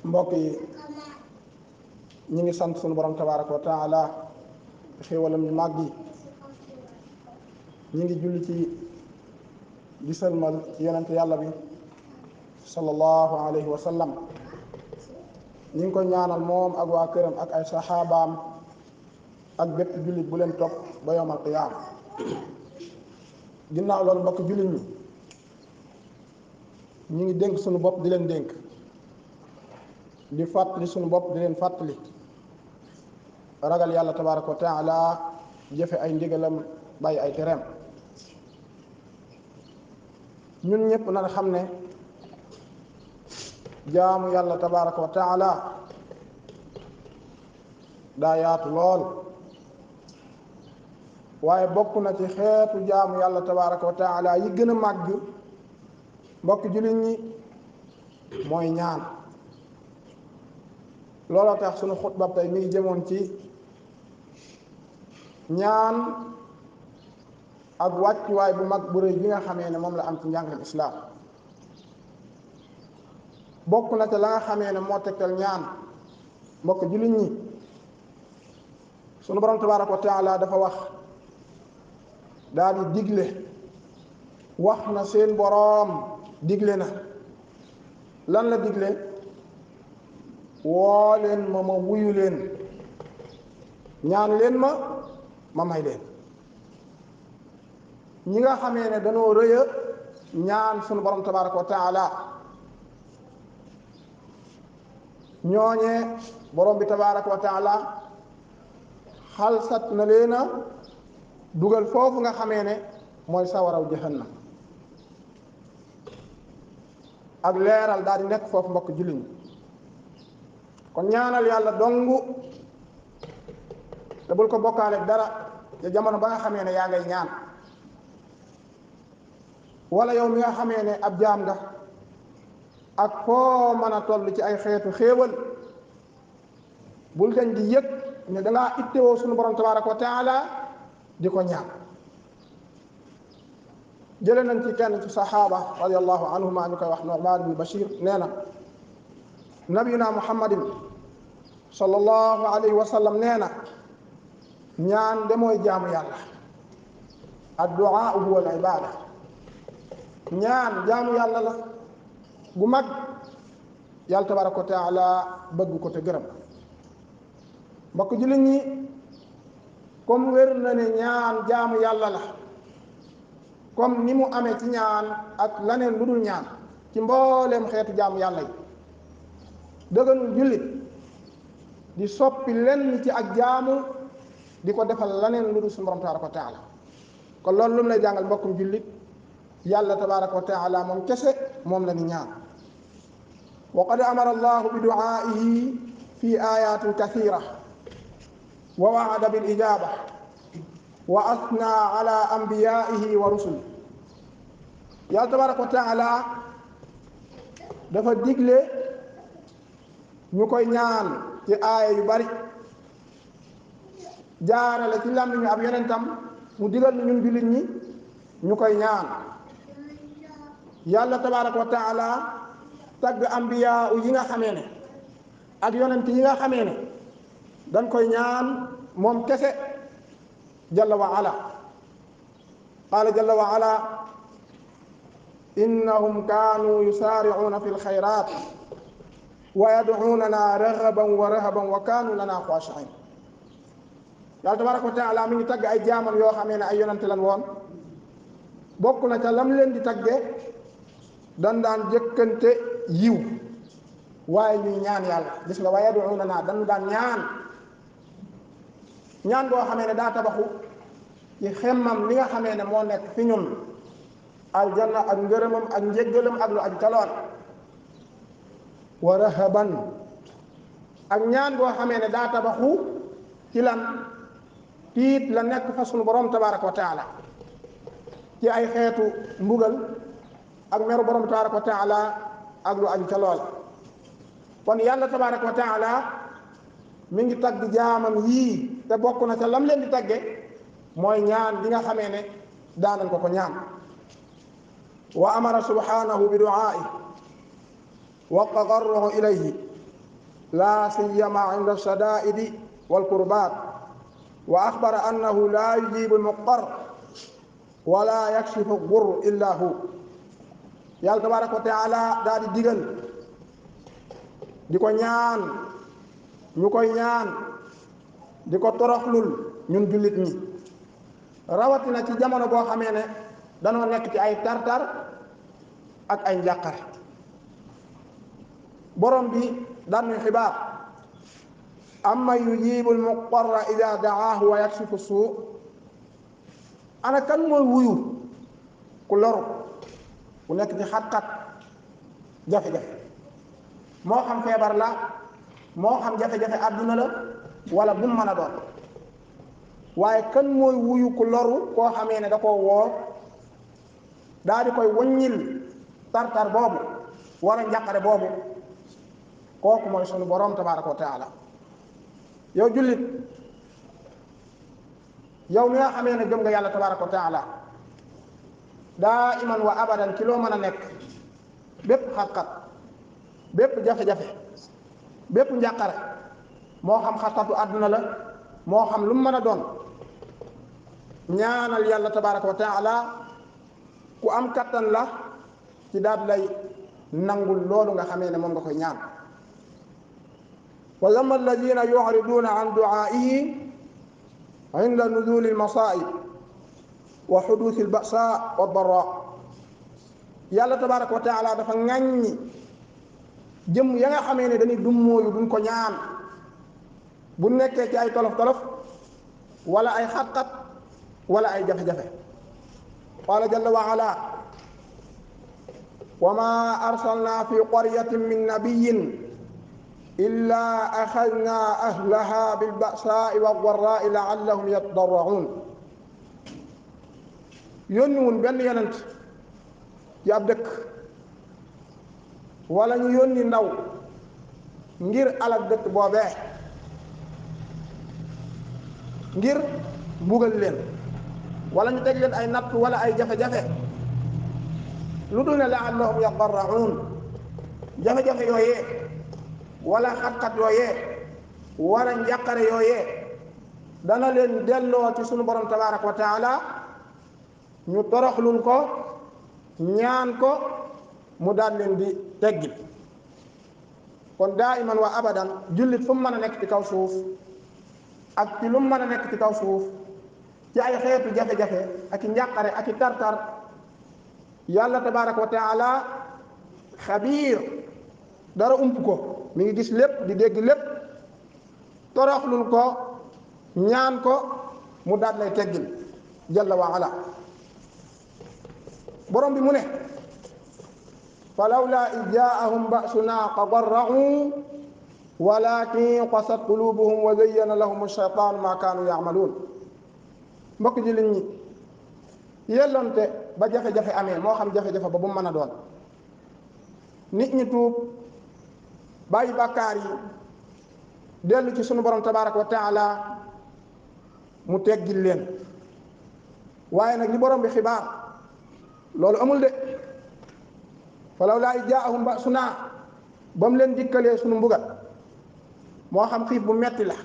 mbokk yi ñi ngi sant sunu borom tabaraka wa taala xéewalam yu màgg yi ñi ngi julli ci di sëlmal ci yonente yàlla bi sallallahu alayhi wa sallam ñi ngi ko ñaanal moom ak waa këram ak ay saxaabaam ak bépp jullit bu leen topp ba yawmal qiyaama ginnaaw loolu mbokk jullit ñi ngi dénk sunu bopp di leen dénk di fàttali sunu bopp di leen fàttali ragal yàlla tabaraka wa taala jëfe ay ndigalam bàyyi ay tereem ñun ñëpp na xam ne jaamu yàlla tabaraka wa taala daa yaatu lool waaye bokk na ci xeetu jaamu yàlla tabaraka wa taala yi gën a màgg mbokk jullit ñi mooy ñaan looloo tax sunu xutba tey mi ngi jëmoon ci ñaan ak wàccuwaay bu mag bu rëy bi nga xamee ne moom la am ci njàngal islaam bokk na ca la nga xamee ne moo tegtal ñaan mbokk jullit ñi sunu borom tabaraka wa taala dafa wax daal di digle wax na seen boroom digle na lan la digle woo leen ma wuyu leen ñaan leen ma may leen ñi nga xamee ne dañoo rëya ñaan sunu borom tabaraka wa taala ñooñee borom bi tabaraka wa taala xalsat na leen a dugal foofu nga xamee ne mooy sawaraw jahannam ak leeral daal di nekk foofu mbokk jullit ñi kon ñaanal yàlla dongu te bul ko bokkaale dara te jamono ba nga xamee ne yaa ngay ñaan wala yow mi nga xamee ne ab jaam nga ak foo mën a toll ci ay xeetu xéewal bul dañ di yëg ne dangaa ittewoo sunu borom tabaraka wa taala di ko ñaan jële nañ ci kenn ci saxaaba radiallahu anhuma ñu koy wax Nu'man bin Bashir nee na nabiyuna muhammadin sallallahu alayhi wa sallam nee na ñaan de mooy jaamu yàlla addu'a huwa al ibada ñaan jaamu yàlla la gu mag yàlla tabaraka wa taala bëgg ko te gërëm mbokk jullit ñi comme wér na ne ñaan jaamu yàlla la comme ni mu amee ci ñaan ak laneen lu dul ñaan ci mbooleem xeetu jaamu yàlla yi dëgganul jullit di soppi lenn ci ak jaamu di ko defal laneen lu dul suñu borom tabaraka wa taala kon loolu lu mu lay jàngal mbokkum jullit yàlla tabaraka wa taala moom kese moom la ni ñaan wa qad amara allahu bi du'aa'ihi fi ayatin kathira wa wa'ada bil ijaba wa asna ala anbiyaihi wa rusuli yàlla tabaraka wa taala dafa digle ñu koy ñaan ci aaya yu bari jaarale ci làmmiñu ab yonentam mu digal ñu ñun jullit ñi ñu koy ñaan yàlla tabaraka wa taala tagg ambiya yi nga xamee ne ak yonent yi nga xamee ne dañ koy ñaan moom kese jalla wa ala qaala jalla wa ala innahum kaanu yusaari'uuna fi lxayraat wa yad'uunana raghaban wa rahaban wa kaanu lana xaashi'iin yàlla tabaraka wa taala mi ngi tagg ay jaamam yoo xamee ne ay yonante lan woon bokk na ca lam leen di tagge dan daan jëkkante yiw waaye ñuy ñaan yàlla gis nga wa yad'uunana dan daan ñaan boo xamee ne daa tabaxu ci xemmam li nga xamee ne moo nekk fi ñun aljanna ak ngërëmam ak njéggalam ak lu aju ca lool wa rahaban ak ñaan boo xamee ne daa tabaxu ci lan tiit la nekk fa sunu borom tabaraka wa taala ci ay xeetu mbugal ak meru borom tabaraka wa taala ak lu aju ca lool kon yàlla tabaraka wa taala mi ngi tagg jaamam yii te bokk na ca lam leen di tagge mooy ñaan bi nga xamee ne daanañ ko ñaan wa amara subhanahu bi du'aa'i wa tadarruhu ilayhi لا سيما عند الشدائد والكربات وأخبر أنه لا يجيب المضطر ولا يكشف الضر إلا هو. yàlla tabaaraka wa taala daal di digal di ko ñaan ñu koy ñaan di ko toroxlul ñun jullit ñi rawatina ci jamono boo xamee ne danoo nekk ci ay tartar ak ay njàqare. borom bi daan ñuy xibaar amma yujibu almuqtarra ida daahu wa yakshifu suu. ana kan mooy wuyu ku loru ku nekk ci xat-xat jafe-jafe moo xam feebar la moo xam jafe-jafe àdduna la wala bu mu mën a doon, waaye kan mooy wuyu ku loru koo xamee ne da koo woo daa di koy waññil tartar boobu wala njàqare boobu? kooku mooy sunu borom tabaraka wa taala. yow jullit, yow mi nga xamee ne gëm nga yàlla tabaraka wa taala daa iman wa abadan ci loo mën a nekk, bépp xat-xat, bépp jafe-jafe, bépp njàqare, moo xam xat-xatu àdduna la moo xam lu mu mën a doon, ñaanal yàlla tabaraka wa taala. ku am kattan la ci daal lay nangul loolu nga xamee ne moom nga koy ñaan. wa lamma alladina yu'riduna an du'aihi inda nuzuli almasaa'ib wa xuduusi alba'sa wa darra. yàlla tabaraka wa taala dafa ŋàññi jëm ya nga xamee ne dañuy dummóoyu duñ ko ñaan bu nekkee ci ay tolof-tolof wala ay xat-xat wala ay jafe-jafe. qaala jalla wa ala wa ma arsalna fi qaryatin min nabiyyin illa axadna ahlaha bilba'saa'i waddarraa'i la'allahum yatadarra'uun. yónni wun benn yonent ci ab dëkk wala ñu yónni ndaw ngir alal dëkk boobee, ngir mbugal leen wala ñu teg leen ay natt wala ay jafe-jafe, lu dul ne la'allahum yatadarra'uun. jafe-jafe yooyee wala xat-xat yooyee wala njàqare yooyee dana leen delloo ci sunu borom tabaraka wa taala, ñu toroxlul ko ñaan ko mu daal leen di teggil. kon daa iman wa abadan jullit fu mu mën a nekk ci kaw suuf ak ci lu mu mën a nekk ci kaw suuf ci ay xeetu jafe-jafe ak i njàqare ak i tartar, yàlla tabaraka wa taala xabiir, dara ump ko, mi ngi gis lépp di dégg lépp. toroxlul ko ñaan ko mu daal lay teggil jalla wa ala. borom bi mu ne falawla id jaahum ba'suna tadarra'u walakin qasat qulubuhum wa zayyana lahum ash-shaytaanu ma kaanu ya'maluun. mbokk ji liñ ñi yellonte ba jafe-jafe amee, moo xam jafe-jafe ba bu mu mën a doon, nit ñi tuub bàyyi bàkkaar yi dellu ci sunu borom tabaraka wa taala mu teggil leen. waaye nag li borom bi xibaar loolu amul de. falawlaa iz jaa'ahum ba'sunaa, ba mu leen dikkalee sunu mbugal, moo xam xiif bu metti la,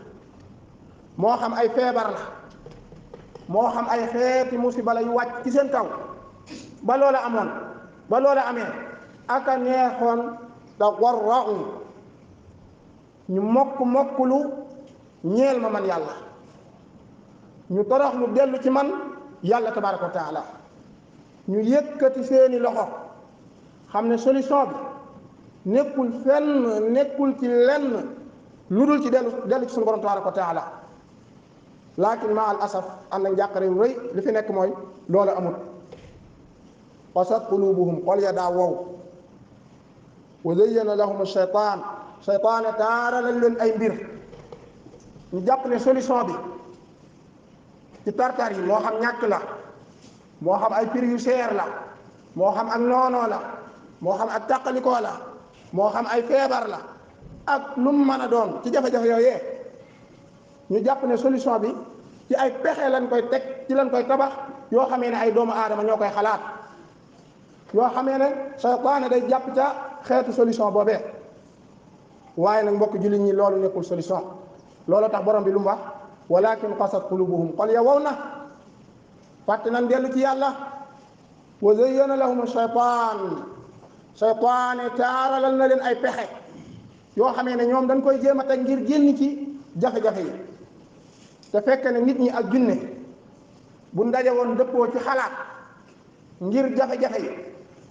moo xam ay feebar la, moo xam ay xeeti musiba la yu wàcc ci seen kaw, ba loola amoon, ba loola amee, aka neexoon tadarra'u, ñu mokkulu ñeel ma man yàlla, ñu toroxlu dellu ci man yàlla tabaraka wa taala, ñu yëkkati seeni loxo xam ne solution bi nekkul fenn, nekkul ci lenn lu dul ci dellu ci sunu borom tabaraka wa taala. lakin ma al asaf am na njàqare yu rëy, li fi nekk mooy loolu amul. qasat qulubuhum, xol ya daa wow. wa zayyana lahum ash-shaytaan, seytaane taaralal leen ay mbir, ñu jàpp ne solution bi ci tartar yi moo xam ñàkk la, moo xam ay prix yu seer la, moo xam ak noonoo la, moo xam ak tàqalikoo la, moo xam ay feebar la, ak lu mu mën a doon ci jafe-jafe yooyee, ñu jàpp ne solution bi ci ay pexe lañ koy teg, ci lañ koy tabax, yoo xamee ne ay doomu aadama ñoo koy xalaat, yoo xamee ne seytaane day jàpp ca xeetu solution boobee. waaye nag mbokk jullit ñi loolu nekkul solution. loolu tax borom bi lu mu wax walakin qasat qulubuhum xol ya wow na fàtte nañ dellu ci yàlla. wa zayyana lahum seytaane taaralal na leen ay pexe yoo xamee ne ñoom dañ koy jéem a teg ngir génn ci jafe-jafe yi. te fekk ne nit ñi ak junne bu ndaje woon dëppoo ci xalaat ngir jafe-jafe yi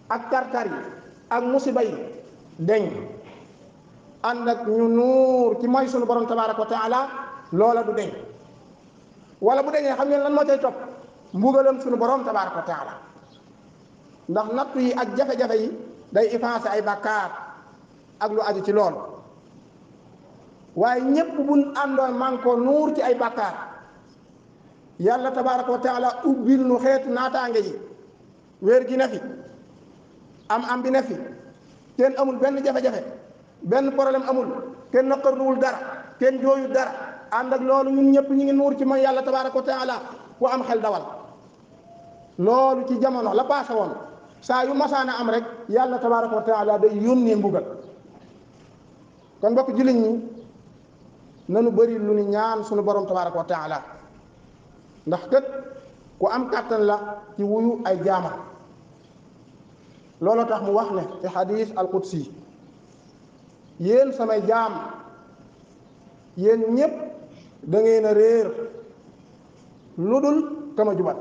ak tartar yi ak musiba yi deñ ànd ak ñu nuur ci mooy sunu borom tabaraka wa taala loola du deñ. wala bu deñee xam ngeen lan moo cay topp mbugalam sunu borom tabaraka wa taala. ndax nattu yi ak jafe-jafe yi day effacer ay bàkkaar ak lu aju ci lool. waaye ñépp buñ àndoon man ko nuur ci ay bàkkaar yàlla tabaraka wa taala ubbil nu xeetu naataange yi. wér gi ne fi am bi ne fi kenn amul benn jafe-jafe benn problème amul kenn naqarluwul dara kenn jooyul dara ànd ak loolu ñun ñëpp ñu ngi nuur ci mooy yàlla tabaraka wa taala ku am xel dawal. loolu ci jamono la paase woon saa yu masaana am rek yàlla tabaraka wa taala day yónnee mbugal. kon mbokk jullit ñi nanu bëri lu ni ñaan sunu borom tabaraka wa taala ndax kët ku am kàttan la ci wuyu ay jaama. loolu tax mu wax ne ci xadiis alqudsi yéen samay jaam yéen ñépp da ngeen a réer lu dul kama jubal.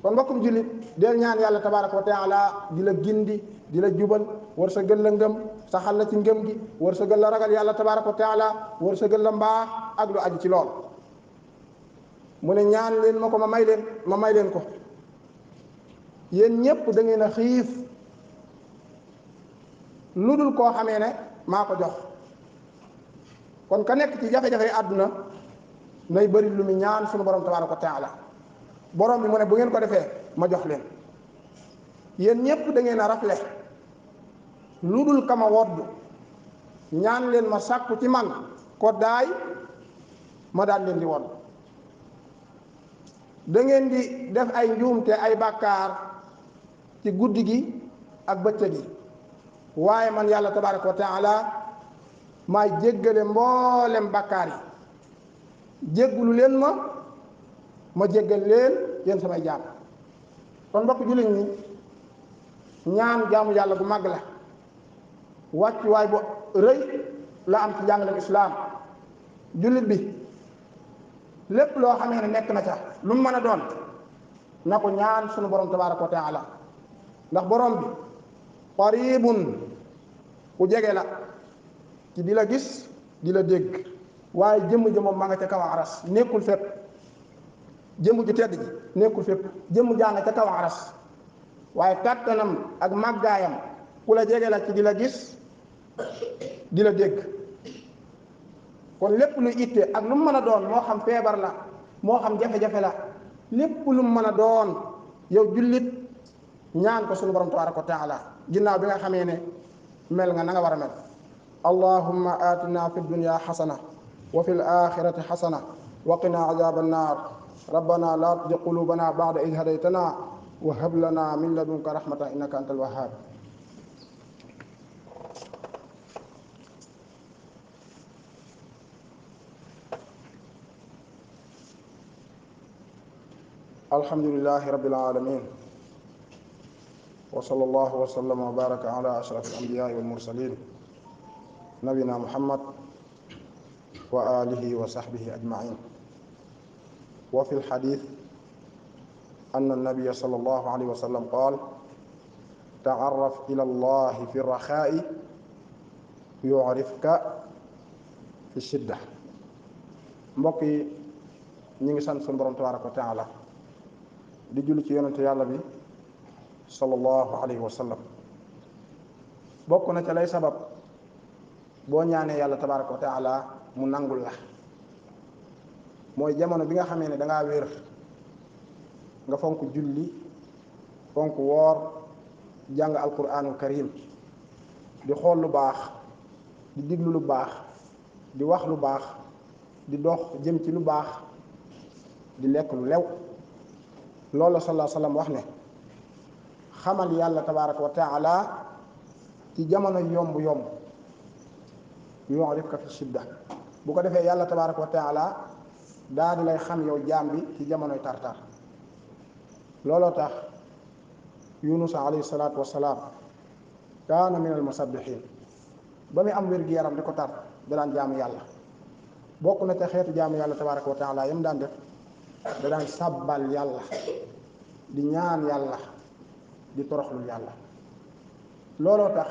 kon mbokkum jullit del ñaan yàlla tabaraka wa taala di la gindi di la jubal war sa gën la ngëm saxal la ci ngëm gi war sa gën la ragal yàlla tabaraka wa taala war sa gën la mbaax ak lu aju ci lool. mu ne ñaan leen ma ko ma may leen ko. yéen ñépp da ngeen a xiif lu dul koo xamee ne maa ko jox. kon ka nekk ci jafe-jafe àdduna nay bëri lu mu ñaan sunu borom tabaraka wa taala. borom bi mu ne bu ngeen ko defee ma jox leen. yéen ñépp da ngeen a rafle lu dul kama wodd ñaan leen ma sàkku ci man ko daay ma daal leen di wodd. da ngeen di def ay njuumte ay bàkkaar ci guddi gi ak bëccëg gi waaye man yàlla tabaraka wa taala maay jéggale mboolem bàkkaar yi. jéggulu leen ma jéggal leen yéen samay jaam. kon mbokk jullit ñi ñaan jaamu yàlla bu màgg la wàccuwaay bu rëy la am ci njàngaleem islaam. jullit bi lépp loo xamee ne nekk na ca lu mu mën a doon na ko ñaan sunu borom tabaraka wa taala ndax borom bi qaribun ku jege la ci di la gis di la dégg waaye jëmm ji moom ma nga ca kaw aras nekkul fépp. jëmm ju tedd ji nekkul fépp jëmm jaa nga ca kaw aras waaye kàttanam ak màggaayam ku la jege la ci di la gis di la dégg. kon lépp lu itte ak lu mu mën a doon moo xam feebar la moo xam jafe-jafe la lépp lu mu mën a doon yow jullit ñaan ko sunu borom tabaraka wa taala ginnaaw bi nga xamee ne mel nga na nga war a mel. allahumma atina fi dunya xasana wa fi l axirati xasana wa qina azaba annar rabbana la tuzigh qulubana ba'da idh hadaytana wa hab lana min ladunka rahmatan innaka antal wahhab. alhamdulillahi rabbil alamin wa sallallahu wa sallama wa baraka ala ashrafil anbiya'i wal mursalin nabina muhammad wa alihi wa sahbihi ajma'in. wa fi lxadith anna annabiya sallallahu alayhi wa sallam qaal ta'arraf ila allahi fi raxaa'i yu'rifka fi shidda. mbokk yi ñu ngi sant sunu borom tabaraka wa taala di julli ci yonente yàlla bi sallallahu alayhi wa sallam. bokk na ca lay sabab boo ñaanee yàlla tabaraka wa taala mu nangul la mooy jamono bi nga xamee ne dangaa wér nga fonk julli fonk woor jàng alquraanul karim di xool lu baax di diglu lu baax di wax lu baax di dox jëm ci lu baax di lekk lu lew. loolu sallallahu alayhi wa sallam wax ne xamal yàlla tabaraka wa taala ci jamono yomb yu'rifka fi shidda bu ko defee yàlla tabaraka wa taala daa di lay xam yow jaam bi ci jamonoy tartar looloo tax Yunus alayhi salaatu wasalaam kaana min al musabbihin ba muy am wér-gi-yaram di ko tar da daan jaamu yàlla bokk na ca xeetu jaamu yàlla tabaraka wa taala yam daan def da daan sàbbal yàlla di ñaan yàlla di toroxlul yàlla looloo tax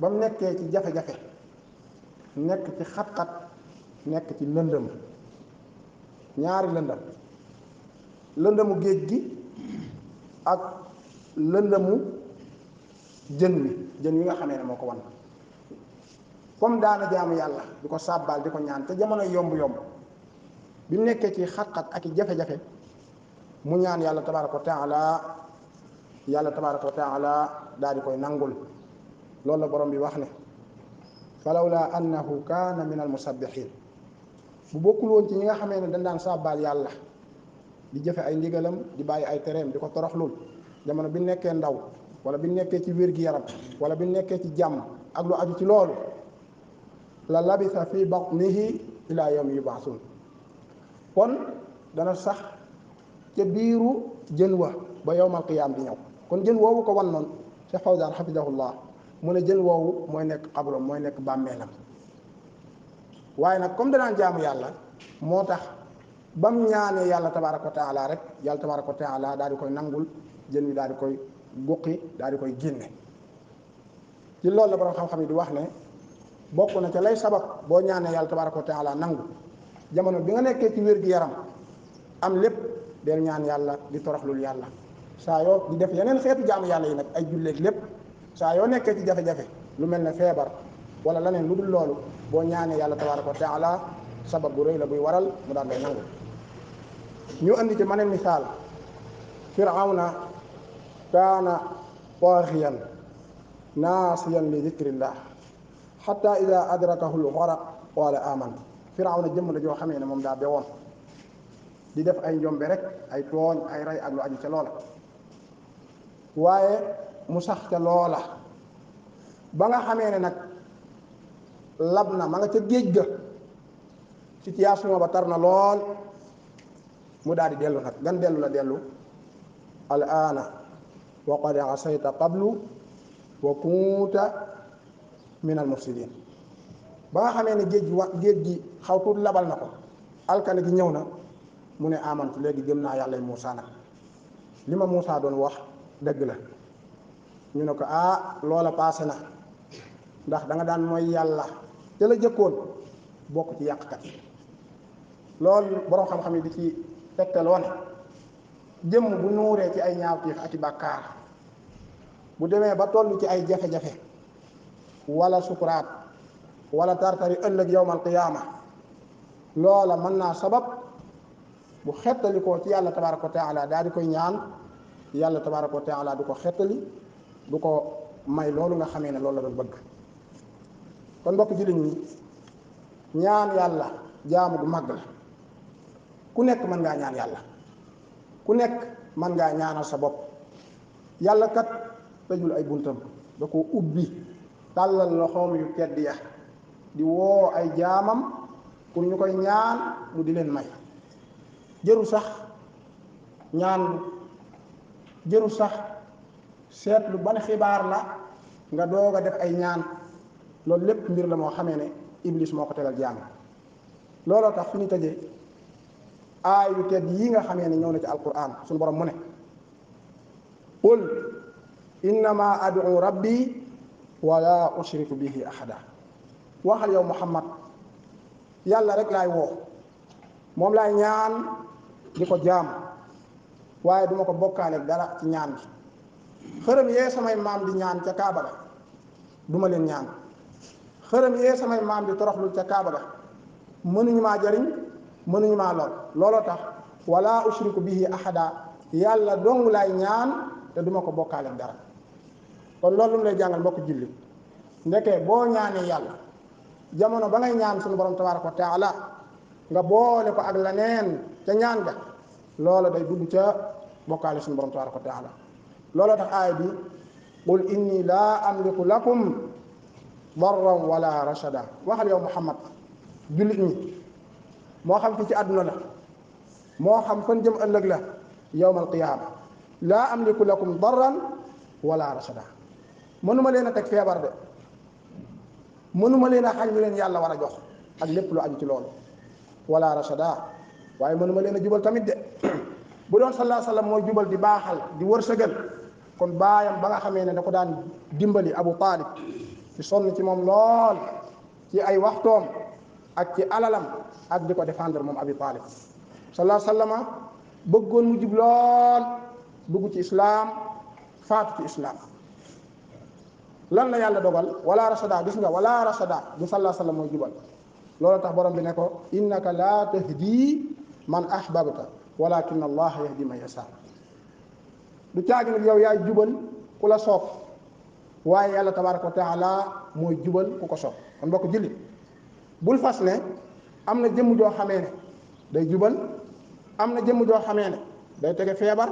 ba mu nekkee ci jafe-jafe nekk ci xat-xat nekk ci lëndëm ñaari lëndëmu géej gi ak lëndëmu jën wi nga xamee ne moo ko wan comme daana jaamu yàlla di ko sàbbaal di ko ñaan te jamono yomb bi mu nekkee ci xat-xat ak i jafe-jafe mu ñaan yàlla tabaraka wa taala daal di koy nangul loolu la borom bi wax ne falawla annahu kaana min al musabbihin bu bokkul woon ci ñi nga xamee ne dañ daan sàbbaal yàlla di jëfe ay ndigalam di bàyyi ay tereem di ko toroxlul jamono bi nekkee ndaw wala bi nekkee ci wér-gi-yaram wala bi nekkee ci jàmm ak lu aju ci loolu la labisa fi batnihi ila yawmi yub'athun kon dana sax ca biiru jën wa ba yawmal qiyaam di ñëw kon jën woowu ko wan noonu Cheikh Fawzan hafidahullah mu ne jën woowu mooy nekk xabrom mooy nekk bàmmeelam waaye nag comme danaan jaamu yàlla moo tax bam ñaanee yàlla tabaraka wa taala rek yàlla tabaraka wa taala daal di koy nangul jën wi daal di koy guqi daal di koy génne ci loolu la borom xam-xam yi di wax ne bokk na ca lay sabab boo ñaanee yàlla tabaraka wa taala nangu jamono bi nga nekkee ci wér-gi-yaram am lépp del ñaan yàlla di toroxlul yàlla saa yoo di def yeneen xeetu jaamu yàlla yi nag ay julleeg lépp saa yoo nekkee ci jafe-jafe lu mel ne feebar wala leneen lu dul loolu boo ñaanee yàlla tabaraka wa taala sabab bu rëy la buy waral mu daal lay nangu ñu andi ci maneen misaal firawna kaana taaxiyan naasiyan li dikrillah xatta ida adrakahu lxaraq qaala amantu firawna jëmm la joo xamee ne moom daa bewoon di def ay njombe rek ay tooñ ay rey ak lu aju ca loola waaye mu sax ca loola ba nga xamee ne nag lab na ma nga ca géej ga situation ba tar na lool mu daal di dellu nag gan dellu la dellu al aana wa qad asayta qablu wa kunta min al mufsidin ba nga xamee ne géej gi xaw tuut labal na ko alkane gi ñëw na mu ne amantu léegi gëm naa yàlla Muusa nag li ma Muusa doon wax dëgg la ñu ne ko loola paase na ndax da nga daan mooy yàlla te la jëkkoon bokk ci yàqkat yi loolu borom xam-xam yi di ci tegtaloo ne jëmm bu nuuree ci ay ñaawteef ak i bàkkaar bu demee ba toll ci ay jafe-jafe wala sukuraat wala tartari ëllëg yawmal qiyaama loola mën naa sabab bu xettalikoo ci yàlla tabaraka wa taala daal di koy ñaan yàlla tabaraka wa taala du ko xettali du ko may loolu nga xamee ne loolu la doon bëgg kon mbokk jullit ñi ñaan yàlla jaamu gu màgg la ku nekk mën ngaa ñaan yàlla ku nekk mën ngaa ñaanal sa bopp yàlla kat tëjul ay buntam da ko ubbi tàllal loxoom yu tedd ya di woo ay jaamam pour ñu koy ñaan mu di leen may jëru sax ñaan jëru sax seetlu ban xibaar la nga doog a def ay ñaan loolu lépp mbir la moo xamee ne iblis moo ko tegal jaam looloo tax fi ñu tëjee aay yu tedd yii nga xamee ne ñëw na ci alquran suñu borom mu ne qul innama ad'u rabbi wala ushriku bihi ahada waxal yow muhammad yàlla rek laay woo moom laay ñaan di ko jaam waaye duma ko bokkaale dara ci ñaan bi xërëm yee samay maam di ñaan ca kaaba ga duma leen ñaan xërëm yee samay maam di toroxlul ca kaaba ga mënuñu maa jariñ mënuñu maa lor looloo tax wala ushriku bihi ahada yàlla dong laay ñaan te duma ko bokkaale dara kon loolu lu lay jàngal mbokk jullit ndeke boo ñaanee yàlla jamono ba ngay ñaan suñu borom tabaraka wa taala nga boole ko ak leneen ca ñaan ga loola day dugg ca bokkaale suñu borom tabaraka wa taala looloo tax aaya bi qul inni laa amliku lakum darran wala rashada. waxal yow Muhammad jullit ñi moo xam fi ci àdduna la moo xam fan jëm ëllëg la yawmal qiyaama laa amliku lakum darran wala rashada. mënuma leen a teg feebar de, mënuma leen a xañ lu leen yàlla war a jox ak lépp lu aju ci loolu, wala rashada, waaye mënuma leen a jubal tamit de. bu doon sallallahu alayhi wa sallam mooy jubal di baaxal di wërsëgal, kon baayam ba nga xamee ne da ko daan dimbali Abu Talib ci sonn ci moom lool ci ay waxtoom ak ci alalam ak di ko défendre moom Abi Talib sallallahu alayhi wa sallam bëggoon mu jub lool, dugg ci islaam faatu ci islaam. lan la yàlla dogal wala rasada, gis nga wala rasada du sallallahu alayhi wa sallam mooy jubal. loolu tax borom bi ne ko innaka laa tahdi man ahbabta walakin allah yahdi man yasha. du caagi nag yow yaay jubal ku la soob, waaye yàlla tabaraka wa taala mooy jubal ku ko soob. kon mbokk jullit bul fas ne am na jëmm joo xamee ne day jubal, am na jëmm joo xamee ne day tege feebar,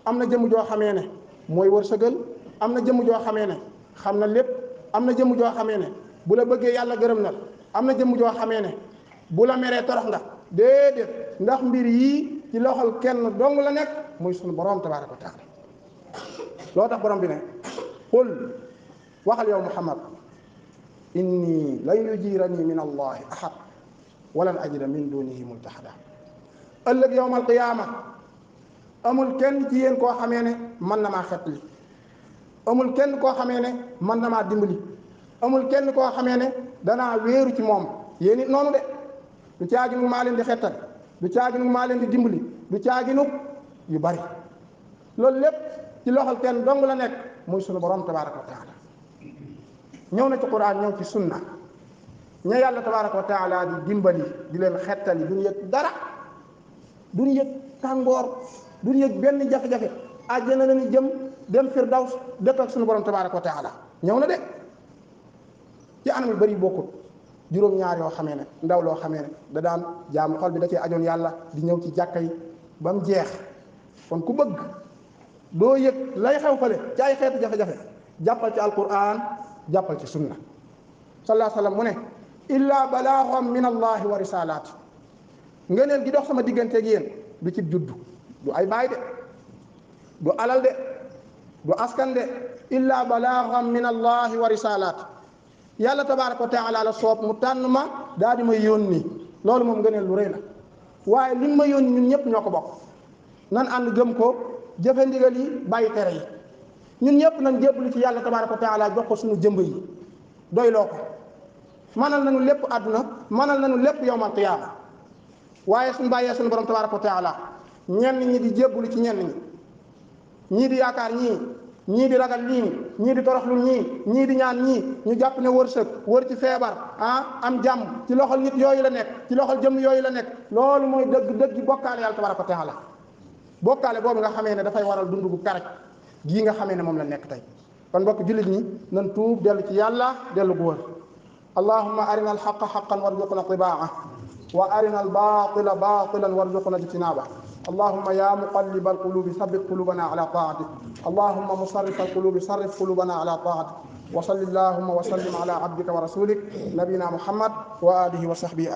am na jëmm joo xamee ne mooy wërsëgal, am na jëmm joo xamee ne xam na lépp, am na jëmm joo xamee ne bu la bëggee yàlla gërëm na, am na jëmm joo xamee ne bu la meree torox nga. déedéet, ndax mbir yii ci loxol kenn dong la nekk, muy sunu borom tabaraka wa taala. loo tax borom bi ne qul waxal yow Muhammad inni lan yujirani min allahi ahad walan ajida min dunihi multahada. ëllëg yawmal qiyaama amul kenn ci yéen koo xamee ne mën na maa xetli, amul kenn koo xamee ne mën na maa dimbali, amul kenn koo xamee ne danaa wéeru ci moom. yéen it noonu de, du caaginu maa leen di xettal, du caaginu maa leen di dimbali, du caaginu yu bari. loolu lépp ci loxol kenn dong la nekk, muy sunu borom tabaraka wa taala. ñëw na ci Qur'an, ñëw ci sunna, ña yàlla tabaraka wa taala di dimbali di leen xettali duñu yëg dara, duñu yëg tàngoor, duñu yëg benn jafe-jafe. àjjana la ñu jëm dem firdaws dëkk ak sunu borom tabaraka wa taala. ñëw na de ci anam yu bari bokkut. juróom-ñaar yoo xamee ne ndaw loo xamee ne da daan jaamu, xol bi da cee ajoon yàlla, di ñëw ci jàkka yi ba mu jeex. kon ku bëgg doo yëg lay xew fale ci ay xeetu jafe-jafe, jàppal ci alquran, jàppal ci sunna. sallallahu alayhi wa sallam mu ne illa balaaghun min allahi wa risalaati. ngëneel gi dox sama digganteeg yéen du ci juddu, du ay baay de, du alal de, du askan de. illa balaaghun min allahi wa risalaati. yàlla tabaraka wa taala la soob mu tànn ma daal di ma yónni. loolu moom ngëneel lu rëy la, waaye li ma yónni ñun ñëpp ñoo ko bokk. nan ànd gëm ko, jëfe ndigal yi, bàyyi tere yi. ñun ñëpp nañ jébbalu ci yàlla tabaraka wa taala, jox ko suñu jëmb yi, doyloo ko. manal nañu lépp àdduna, manal nañu lépp yawmal qiyaama. waaye suñu bàyyee suñu borom tabaraka wa taala, ñenn ñi di jébbalu ci ñenn ñi, ñii di yaakaar ñii di ragal ñii di toroxlu ñii di ñaan ñii, ñu jàpp ne wërsëg wër ci feebar am jàmm ci loxol nit yooyu la nekk, ci loxol jëmm yooyu la nekk. loolu mooy dëgg bokkaale yàlla tabaraka wa taala. bokkaale boobu nga xamee ne dafay waral dundu gu karaj gii nga xamee ne moom la nekk tey. kon mbokk jullit ñi nan tuub dellu ci yàlla, dellu gu wër. allahumma arina alxaqa xaqan warzuqna tibaa wa arina albatila batilan warzuqna ijtinaba. اللهم يا مقلب القلوب ثبت قلوبنا على طاعتك، اللهم مصرف القلوب صرف قلوبنا على طاعتك. وصل اللهم وسلم على عبدك ورسولك نبينا محمد وآله وصحبه أجمعين.